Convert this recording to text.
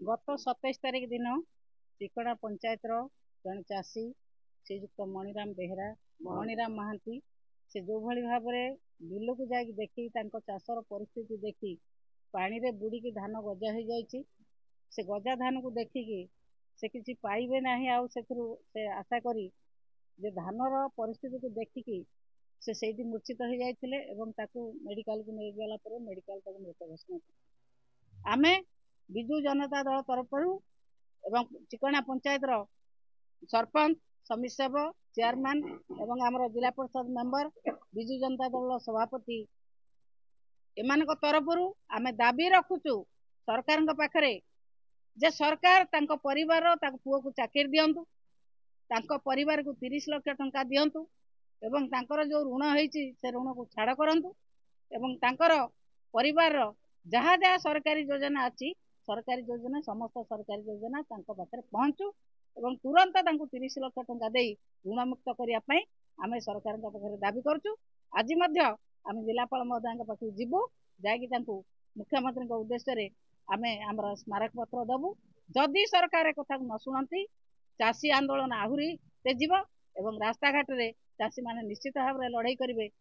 गत 27 तारिख दिन चिकड़ा पंचायत जन चाषी श्रीजुक्त मणिराम बेहरा मणिराम महांती से जो भाई भाव में बिल को जाकि देखी चाषर परिस्थिति देखी पानी रे बुड़ी धान गजा हो जाइए से गजा धान को देखिकी से किसी पाइबे ना से आशा करी जे धानर परिस्थिति को देखिकी से मूर्छित हो जाते मेडिकल को नहीं गला मेडिकल मृत घोषणा आमे विजु जनता दल तरफ एवं चिकणा पंचायत सरपंच समिति सेवक चेयरमैन एवं आमर जिला परिषद मेंबर विजु जनता दल सभापति एमान तरफ आमे दाबी रखुचु सरकार पाखरे जे सरकार तांको परिवार पुओ को चाकरी दियंतु तांको परिवार को 30 लाख टंका दियंतु एवं तांकर जो ऋण होईची से ऋण को छाड़ करंतु एवं तांकर परिवार जहाँ जहाँ सरकारी योजना अच्छी सरकारी योजना समस्त सरकारी योजना पाखे पहुँचू एवं तुरंत 30 लाख टंका दे ऋणमुक्त करने आम सरकार पाखे दाबी करुँ। आज आम जिलापाल महोदय पाखु जीवु जाकि मुख्यमंत्री उद्देश्य आम आमर स्मारक पत्र दबु जदि सरकार कथा न शुणती चाषी आंदोलन आहरी तेजिब एवं रास्ता घाट रे चाषी माने निश्चित भाव में लड़ाई करेंगे।